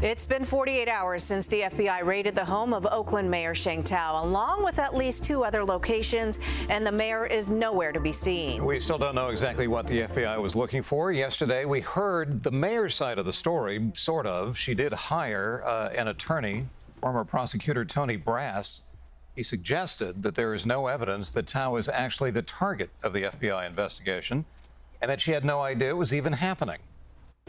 It's been 48 hours since the FBI raided the home of Oakland Mayor Sheng Thao, along with at least 2 other locations, and the mayor is nowhere to be seen. We still don't know exactly what the FBI was looking for. Yesterday, we heard the mayor's side of the story, sort of. She did hire an attorney, former prosecutor Tony Brass. He suggested that there is no evidence that Thao is actually the target of the FBI investigation and that she had no idea it was even happening.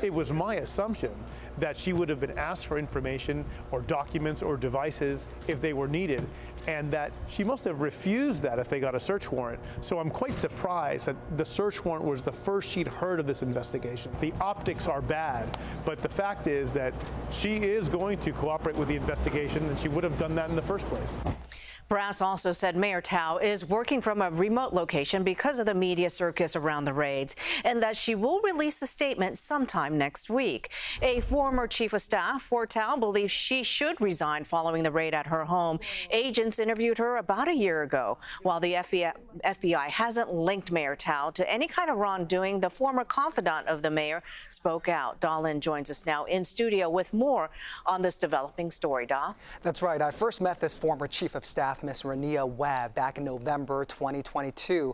It was my assumption that she would have been asked for information or documents or devices if they were needed, and that she must have refused that if they got a search warrant. So I'm quite surprised that the search warrant was the first she'd heard of this investigation. The optics are bad, but the fact is that she is going to cooperate with the investigation, and she would have done that in the first place. Brass also said Mayor Thao is working from a remote location because of the media circus around the raids, and that she will release a statement sometime next week. A former chief of staff for Thao believes she should resign following the raid at her home. Agents interviewed her about a year ago. While the FBI hasn't linked Mayor Thao to any kind of wrongdoing, the former confidant of the mayor spoke out. Dahlin joins us now in studio with more on this developing story. Da? That's right. I first met this former chief of staff, Miss Rania Webb, back in November 2022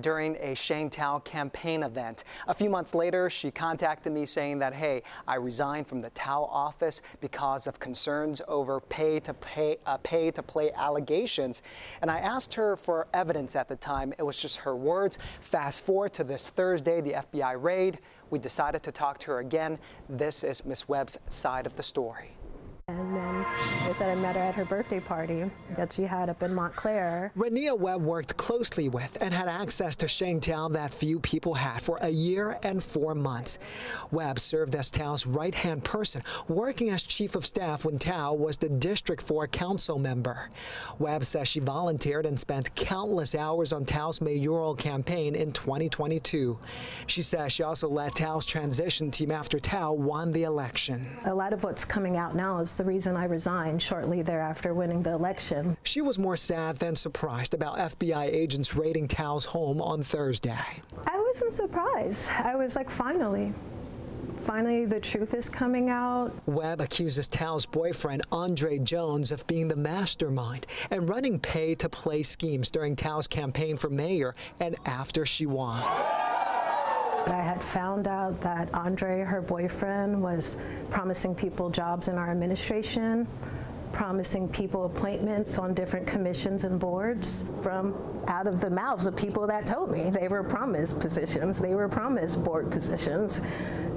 during a Sheng Thao campaign event. A few months later, she contacted me saying that, hey, I resigned from the Thao office because of concerns over pay-to-play allegations. And I asked her for evidence at the time. It was just her words. Fast forward to this Thursday, the FBI raid. We decided to talk to her again. This is Miss Webb's side of the story. And then they said I met her at her birthday party that she had up in Montclair. Rania Webb worked closely with and had access to Sheng Thao that few people had for a year and 4 months. Webb served as Thao's right-hand person, working as chief of staff when Thao was the District 4 council member. Webb says she volunteered and spent countless hours on Thao's mayoral campaign in 2022. She says she also led Thao's transition team after Thao won the election. A lot of what's coming out now is the reason I resigned shortly thereafter winning the election. She was more sad than surprised about FBI agents raiding Thao's home on Thursday. I wasn't surprised. I was like, finally the truth is coming out. Webb accuses Thao's boyfriend, Andre Jones, of being the mastermind and running pay-to-play schemes during Thao's campaign for mayor and after she won. I had found out that Andre, her boyfriend, was promising people jobs in our administration, promising people appointments on different commissions and boards from out of the mouths of people that told me they were promised positions, they were promised board positions,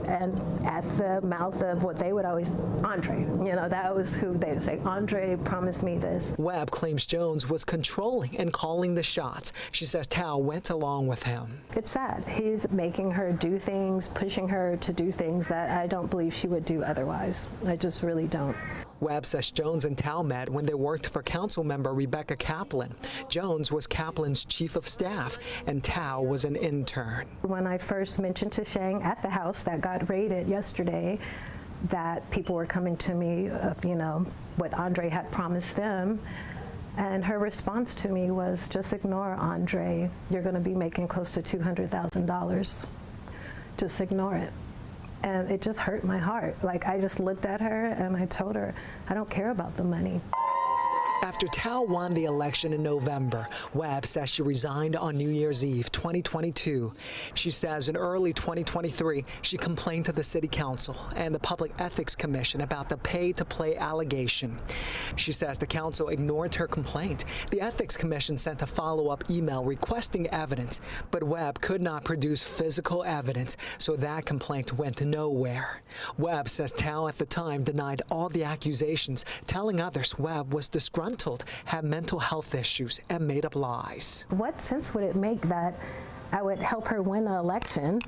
and at the mouth of what they would always, Andre, you know, that was who they would say, Andre promised me this. Webb claims Jones was controlling and calling the shots. She says Thao went along with him. It's sad. He's making her do things, pushing her to do things that I don't believe she would do otherwise. I just really don't. Webb says Jones and Thao met when they worked for council member Rebecca Kaplan. Jones was Kaplan's chief of staff, and Thao was an intern. When I first mentioned to Sheng at the house that got raided yesterday that people were coming to me, you know, what Andre had promised them, and her response to me was, just ignore Andre. You're going to be making close to $200,000. Just ignore it. And it just hurt my heart. Like, I just looked at her and I told her, I don't care about the money. After Thao won the election in November, Webb says she resigned on New Year's Eve 2022. She says in early 2023, she complained to the City Council and the Public Ethics Commission about the pay-to-play allegation. She says the council ignored her complaint. The Ethics Commission sent a follow-up email requesting evidence, but Webb could not produce physical evidence, so that complaint went nowhere. Webb says Thao at the time denied all the accusations, telling others Webb was disgruntled, had mental health issues, and made up lies. What sense would it make that I would help her win the election,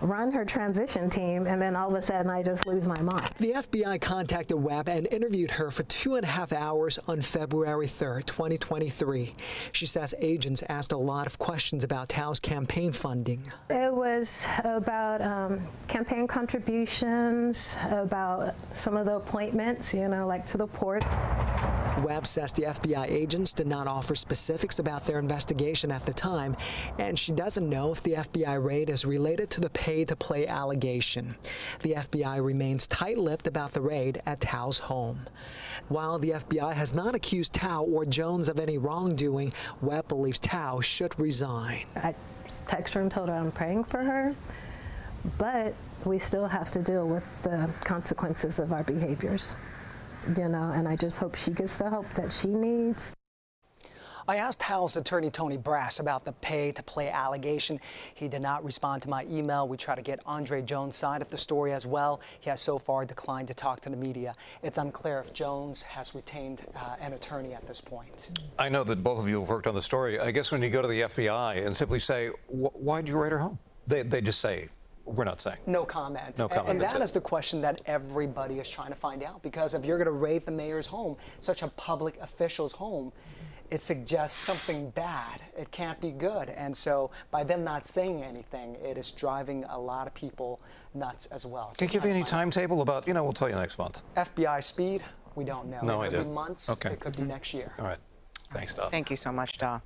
run her transition team, and then all of a sudden I just lose my mind? The FBI contacted Webb and interviewed her for 2.5 hours on February 3rd, 2023. She says agents asked a lot of questions about Thao's campaign funding. It was about campaign contributions, about some of the appointments, you know, like to the port. Webb says the FBI agents did not offer specifics about their investigation at the time, and she doesn't know if the FBI raid is related to the pay-to-play allegation. The FBI remains tight-lipped about the raid at Thao's home. While the FBI has not accused Thao or Jones of any wrongdoing, Webb believes Thao should resign. I texted her and told her I'm praying for her, but we still have to deal with the consequences of our behaviors. And I just hope she gets the help that she needs. I asked Thao's attorney, Tony Brass, about the pay-to-play allegation. He did not respond to my email. We tried to get Andre Jones' side of the story as well. He has so far declined to talk to the media. It's unclear if Jones has retained an attorney at this point. I know that both of you have worked on the story. I guess when you go to the FBI and simply say, why'd you raid her home? They just say, we're not saying. No comment. No comment. And that is the question that everybody is trying to find out, because if you're going to raid the mayor's home, such a public official's home, it suggests something bad. It can't be good. And so by them not saying anything, it is driving a lot of people nuts as well. Can you give me any timetable about, we'll tell you next month. FBI speed, we don't know. No idea. It could be months. Okay. It could be next year. All right. Thanks, Doc. Thank you so much, Doc.